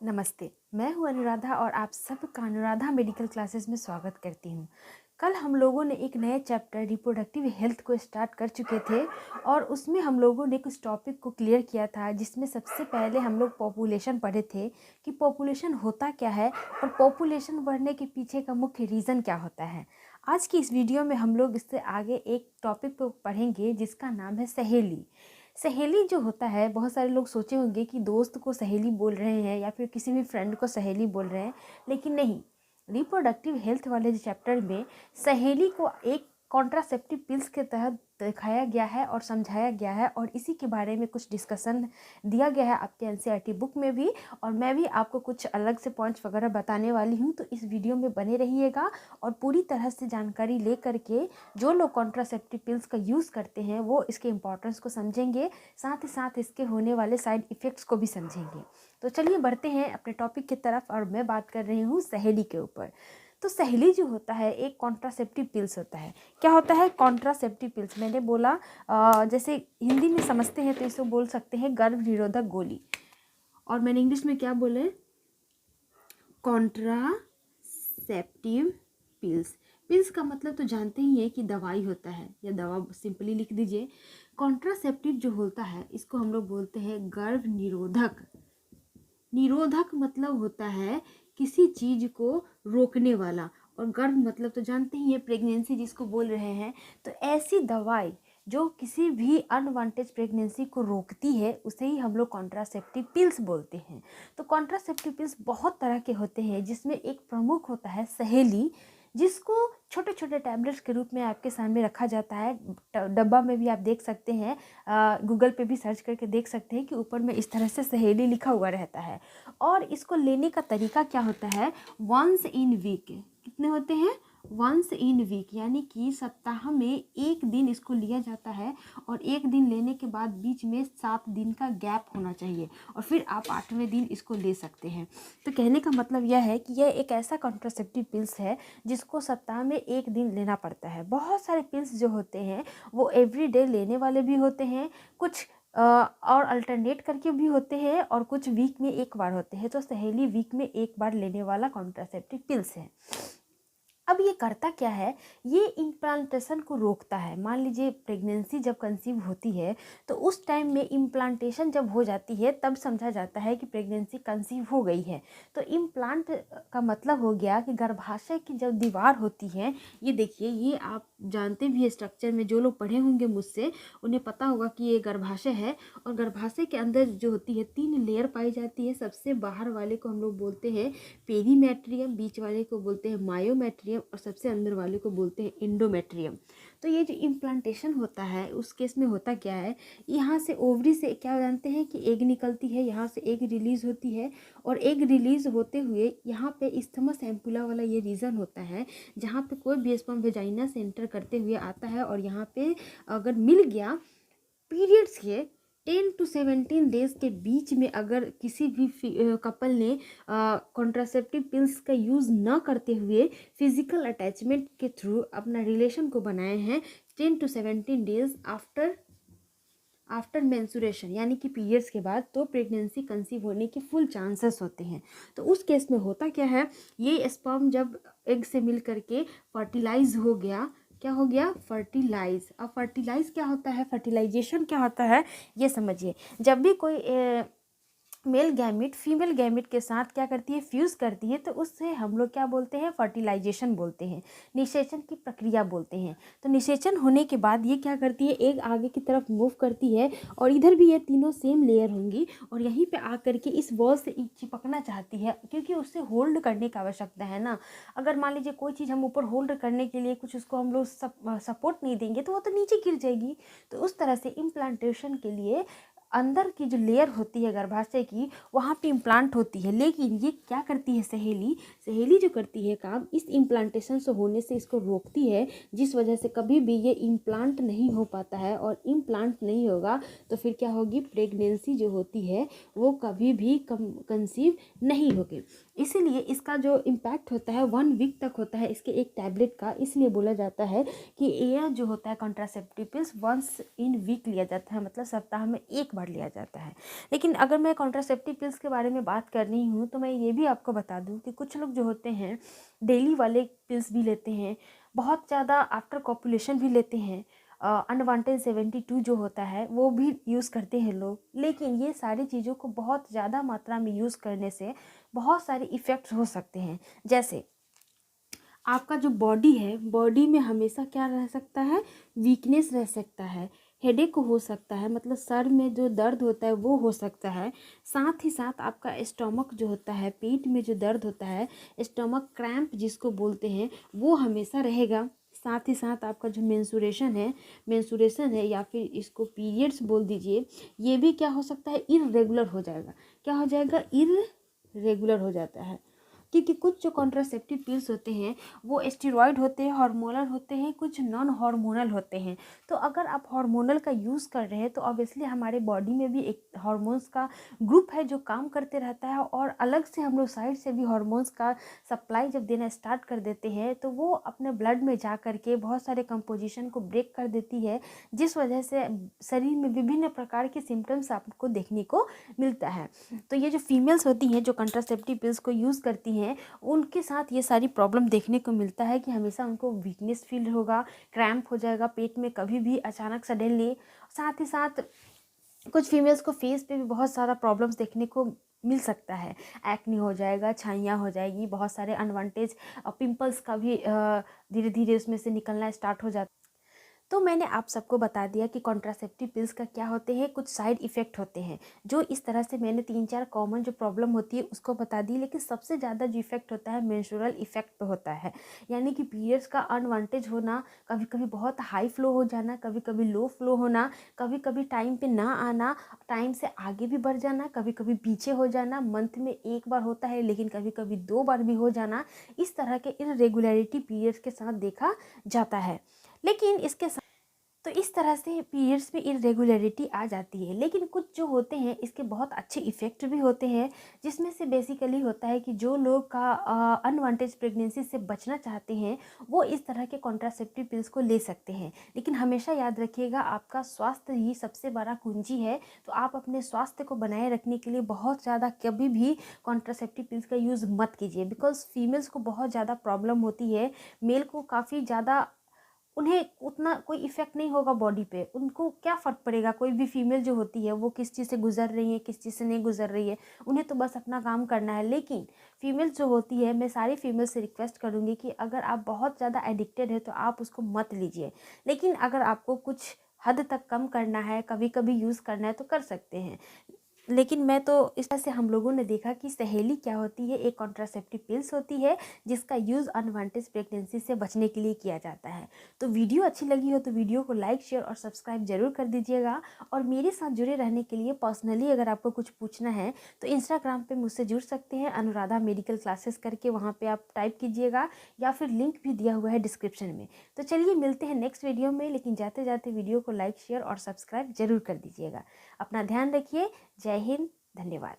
नमस्ते, मैं हूँ अनुराधा और आप सबका अनुराधा मेडिकल क्लासेस में स्वागत करती हूँ। कल हम लोगों ने एक नए चैप्टर रिप्रोडक्टिव हेल्थ को स्टार्ट कर चुके थे और उसमें हम लोगों ने कुछ टॉपिक को क्लियर किया था, जिसमें सबसे पहले हम लोग पॉपुलेशन पढ़े थे कि पॉपुलेशन होता क्या है और पॉपुलेशन बढ़ने के पीछे का मुख्य रीज़न क्या होता है। आज की इस वीडियो में हम लोग इससे आगे एक टॉपिक को पढ़ेंगे जिसका नाम है सहेली। सहेली जो होता है, बहुत सारे लोग सोचे होंगे कि दोस्त को सहेली बोल रहे हैं या फिर किसी भी फ्रेंड को सहेली बोल रहे हैं, लेकिन नहीं। रिप्रोडक्टिव हेल्थ वाले चैप्टर में सहेली को एक कॉन्ट्रासेप्टिव पिल्स के तहत दिखाया गया है और समझाया गया है और इसी के बारे में कुछ डिस्कशन दिया गया है आपके एनसीईआरटी बुक में भी, और मैं भी आपको कुछ अलग से पॉइंट्स वगैरह बताने वाली हूँ। तो इस वीडियो में बने रहिएगा और पूरी तरह से जानकारी ले करके जो लोग कॉन्ट्रासेप्टिव पिल्स का यूज़ करते हैं वो इसके इम्पोर्टेंस को समझेंगे, साथ ही साथ इसके होने वाले साइड इफ़ेक्ट्स को भी समझेंगे। तो चलिए बढ़ते हैं अपने टॉपिक की तरफ और मैं बात कर रही हूँ सहेली के ऊपर। तो सहेली जो होता है एक कॉन्ट्रासेप्टिव पिल्स होता है। क्या होता है कॉन्ट्रासेप्टिव पिल्स? मैंने बोला जैसे हिंदी में समझते हैं तो इसे बोल सकते हैं गर्भ निरोधक गोली, और मैंने इंग्लिश में क्या बोले, कॉन्ट्रासेप्टिव पिल्स। पिल्स का मतलब तो जानते ही हैं कि दवाई होता है, या दवा सिंपली लिख दीजिए। कॉन्ट्रासेप्टिव जो होता है इसको हम लोग बोलते हैं गर्भ निरोधक। निरोधक मतलब होता है किसी चीज को रोकने वाला, और गर्भ मतलब तो जानते ही हैं प्रेगनेंसी जिसको बोल रहे हैं। तो ऐसी दवाई जो किसी भी अनवांटेड प्रेगनेंसी को रोकती है उसे ही हम लोग कॉन्ट्रासेप्टिव पिल्स बोलते हैं। तो कॉन्ट्रासेप्टिव पिल्स बहुत तरह के होते हैं, जिसमें एक प्रमुख होता है सहेली, जिसको छोटे छोटे टैबलेट्स के रूप में आपके सामने रखा जाता है। डब्बा में भी आप देख सकते हैं, गूगल पे भी सर्च करके देख सकते हैं कि ऊपर में इस तरह से सहेली लिखा हुआ रहता है। और इसको लेने का तरीका क्या होता है, वंस इन वीक। कितने होते हैं? वंस इन वीक, यानी कि सप्ताह में एक दिन इसको लिया जाता है, और एक दिन लेने के बाद बीच में 7 दिन का गैप होना चाहिए, और फिर आप 8वें दिन इसको ले सकते हैं। तो कहने का मतलब यह है कि यह एक ऐसा कॉन्ट्रासेप्टिव पिल्स है जिसको सप्ताह में एक दिन लेना पड़ता है। बहुत सारे पिल्स जो होते हैं वो एवरी डे लेने वाले भी होते हैं, कुछ और अल्टरनेट करके भी होते हैं, और कुछ वीक में एक बार होते हैं। तो सहेली वीक में एक बार लेने वाला कॉन्ट्रासेप्टिव पिल्स है। अब ये करता क्या है, ये इम्प्लांटेशन को रोकता है। मान लीजिए प्रेगनेंसी जब कंसीव होती है तो उस टाइम में इम्प्लांटेशन जब हो जाती है तब समझा जाता है कि प्रेगनेंसी कंसीव हो गई है। तो इम्प्लांट का मतलब हो गया कि गर्भाशय की जब दीवार होती है, ये देखिए, ये आप जानते भी है स्ट्रक्चर में, जो लोग पढ़े होंगे मुझसे उन्हें पता होगा कि ये गर्भाशय है। और गर्भाशय के अंदर जो होती है 3 लेयर पाई जाती है। सबसे बाहर वाले को हम लोग बोलते हैं पेरीमेट्रियम, बीच वाले को बोलते हैं मायोमेट्रियम, और सबसे अंदर वाले को बोलते हैं इंडोमेट्रियम। तो ये जो इम्प्लांटेशन होता है उस केस में होता क्या है, यहाँ से ओवरी से क्या जानते हैं कि एग निकलती है, यहाँ से एग रिलीज होती है, और एग रिलीज होते हुए यहाँ पे इस्थमस एम्पुला वाला ये रीजन होता है जहाँ पे कोई भी स्पर्म वेजाइना से एंटर करते हुए आता है, और यहाँ पे अगर मिल गया पीरियड्स के 10 to 17 डेज के बीच में अगर किसी भी कपल ने कॉन्ट्रासेप्टिव पिल्स का यूज़ न करते हुए फिजिकल अटैचमेंट के थ्रू अपना रिलेशन को बनाए हैं 10 to 17 डेज आफ्टर मेंसुरेशन, यानी कि पीरियड्स के बाद, तो प्रेगनेंसी कंसीव होने के फुल चांसेस होते हैं। तो उस केस में होता क्या है, ये स्पर्म जब एग से मिल करके फर्टिलाइज हो गया, क्या हो गया, फर्टिलाइज। अब फर्टिलाइज क्या होता है, फर्टिलाइजेशन क्या होता है, ये समझिए। जब भी कोई मेल गैमिट फीमेल गैमिट के साथ क्या करती है, फ्यूज़ करती है, तो उससे हम लोग क्या बोलते हैं, फर्टिलाइजेशन बोलते हैं, निषेचन की प्रक्रिया बोलते हैं। तो निषेचन होने के बाद ये क्या करती है, एक आगे की तरफ मूव करती है, और इधर भी ये तीनों सेम लेयर होंगी, और यहीं पे आकर के इस वॉल से चिपकना चाहती है, क्योंकि उससे होल्ड करने की आवश्यकता है ना। अगर मान लीजिए कोई चीज़ हम ऊपर होल्ड करने के लिए कुछ उसको हम लोग सपोर्ट नहीं देंगे तो वो तो नीचे गिर जाएगी। तो उस तरह से इम्प्लांटेशन के लिए अंदर की जो लेयर होती है गर्भाशय की, वहाँ पे इम्प्लांट होती है। लेकिन ये क्या करती है, सहेली जो करती है काम, इस इम्प्लांटेशन से होने से इसको रोकती है, जिस वजह से कभी भी ये इम्प्लांट नहीं हो पाता है। और इम्प्लांट नहीं होगा तो फिर क्या होगी, प्रेगनेंसी जो होती है वो कभी भी कंसीव नहीं होगी। इसीलिए इसका जो इम्पैक्ट होता है 1 वीक तक होता है इसके एक टैबलेट का। इसलिए बोला जाता है कि यह जो होता है contraceptive pills once in week लिया जाता है, मतलब सप्ताह में एक बार भर लिया जाता है। लेकिन अगर मैं कॉन्ट्रासेप्टिव पिल्स के बारे में बात कर रही हूँ तो मैं ये भी आपको बता दूँ कि कुछ लोग जो होते हैं डेली वाले पिल्स भी लेते हैं, बहुत ज़्यादा आफ्टर कॉपुलेशन भी लेते हैं, अनवांटेड 72 जो होता है वो भी यूज़ करते हैं लोग। लेकिन ये सारी चीज़ों को बहुत ज़्यादा मात्रा में यूज़ करने से बहुत सारे इफ़ेक्ट्स हो सकते हैं। जैसे आपका जो बॉडी है, बॉडी में हमेशा क्या रह सकता है, वीकनेस रह सकता है, हेडेक हो सकता है, मतलब सर में जो दर्द होता है वो हो सकता है। साथ ही साथ आपका स्टमक जो होता है, पेट में जो दर्द होता है, स्टमक क्रैम्प जिसको बोलते हैं, वो हमेशा रहेगा। साथ ही साथ आपका जो मेंसुरेशन है या फिर इसको पीरियड्स बोल दीजिए, ये भी क्या हो सकता है, इर्रेगुलर हो जाएगा। क्या हो जाएगा, इर्रेगुलर हो जाता है। क्योंकि कुछ जो कॉन्ट्रासेप्टिव पिल्स होते हैं वो स्टेरॉइड होते हैं, हार्मोनल होते हैं, कुछ नॉन हार्मोनल होते हैं। तो अगर आप हार्मोनल का यूज़ कर रहे हैं तो ऑब्वियसली हमारे बॉडी में भी एक हार्मोन्स का ग्रुप है जो काम करते रहता है, और अलग से हम लोग साइड से भी हार्मोन्स का सप्लाई जब देना स्टार्ट कर देते हैं तो वो अपने ब्लड में जा करके बहुत सारे कंपोजिशन को ब्रेक कर देती है, जिस वजह से शरीर में विभिन्न प्रकार के सिम्टम्स आपको देखने को मिलता है। तो ये जो फीमेल्स होती हैं जो कंट्रासेप्टिव पिल्स को यूज़ करती हैं, उनके साथ ये सारी प्रॉब्लम देखने को मिलता है कि हमेशा उनको वीकनेस फील होगा, क्रैम्प हो जाएगा पेट में कभी भी अचानक सडनली। साथ ही साथ कुछ फीमेल्स को फेस पे भी बहुत सारा प्रॉब्लम्स देखने को मिल सकता है, एक्ने हो जाएगा, छाइयाँ हो जाएगी, बहुत सारे अनवांटेज पिंपल्स का भी धीरे धीरे उसमें से निकलना स्टार्ट हो जाता है। तो मैंने आप सबको बता दिया कि कॉन्ट्रासेप्टिव पिल्स का क्या होते हैं, कुछ साइड इफ़ेक्ट होते हैं। जो इस तरह से मैंने 3-4 कॉमन जो प्रॉब्लम होती है उसको बता दी, लेकिन सबसे ज़्यादा जो इफ़ेक्ट होता है मेंस्ट्रुअल इफ़ेक्ट पे होता है। यानी कि पीरियड्स का अनवांटेज होना, कभी कभी बहुत हाई फ्लो हो जाना, कभी कभी लो फ्लो होना, कभी कभी टाइम पे ना आना, टाइम से आगे भी बढ़ जाना, कभी कभी पीछे हो जाना, मंथ में एक बार होता है लेकिन कभी कभी 2 बार भी हो जाना। इस तरह के इरेगुलरिटी पीरियड्स के साथ देखा जाता है। लेकिन इसके तो इस तरह से पीरियड्स में इरेगुलरिटी आ जाती है। लेकिन कुछ जो होते हैं इसके बहुत अच्छे इफ़ेक्ट भी होते हैं, जिसमें से बेसिकली होता है कि जो लोग का अनवांटेड प्रेगनेंसी से बचना चाहते हैं वो इस तरह के कॉन्ट्रासेप्टिव पिल्स को ले सकते हैं। लेकिन हमेशा याद रखिएगा आपका स्वास्थ्य ही सबसे बड़ा कुंजी है, तो आप अपने स्वास्थ्य को बनाए रखने के लिए बहुत ज़्यादा कभी भी कॉन्ट्रासेप्टिव पिल्स का यूज़ मत कीजिए। बिकॉज फीमेल्स को बहुत ज़्यादा प्रॉब्लम होती है, मेल को काफ़ी ज़्यादा उन्हें उतना कोई इफ़ेक्ट नहीं होगा बॉडी पे, उनको क्या फ़र्क पड़ेगा। कोई भी फीमेल जो होती है वो किस चीज़ से गुजर रही है, किस चीज़ से नहीं गुजर रही है, उन्हें तो बस अपना काम करना है। लेकिन फीमेल जो होती है, मैं सारी फीमेल से रिक्वेस्ट करूँगी कि अगर आप बहुत ज़्यादा एडिक्टेड है तो आप उसको मत लीजिए। लेकिन अगर आपको कुछ हद तक कम करना है, कभी कभी यूज़ करना है तो कर सकते हैं। लेकिन मैं तो इस तरह से हम लोगों ने देखा कि सहेली क्या होती है, एक कॉन्ट्रासेप्टिव पिल्स होती है जिसका यूज़ अनवांटेड प्रेगनेंसी से बचने के लिए किया जाता है। तो वीडियो अच्छी लगी हो तो वीडियो को लाइक, शेयर और सब्सक्राइब जरूर कर दीजिएगा। और मेरे साथ जुड़े रहने के लिए पर्सनली अगर आपको कुछ पूछना है तो इंस्टाग्राम पे मुझसे जुड़ सकते हैं, अनुराधा मेडिकल क्लासेस करके, वहाँ पर आप टाइप कीजिएगा या फिर लिंक भी दिया हुआ है डिस्क्रिप्शन में। तो चलिए मिलते हैं नेक्स्ट वीडियो में, लेकिन जाते जाते वीडियो को लाइक, शेयर और सब्सक्राइब जरूर कर दीजिएगा। अपना ध्यान रखिए। जय हिंद, धन्यवाद।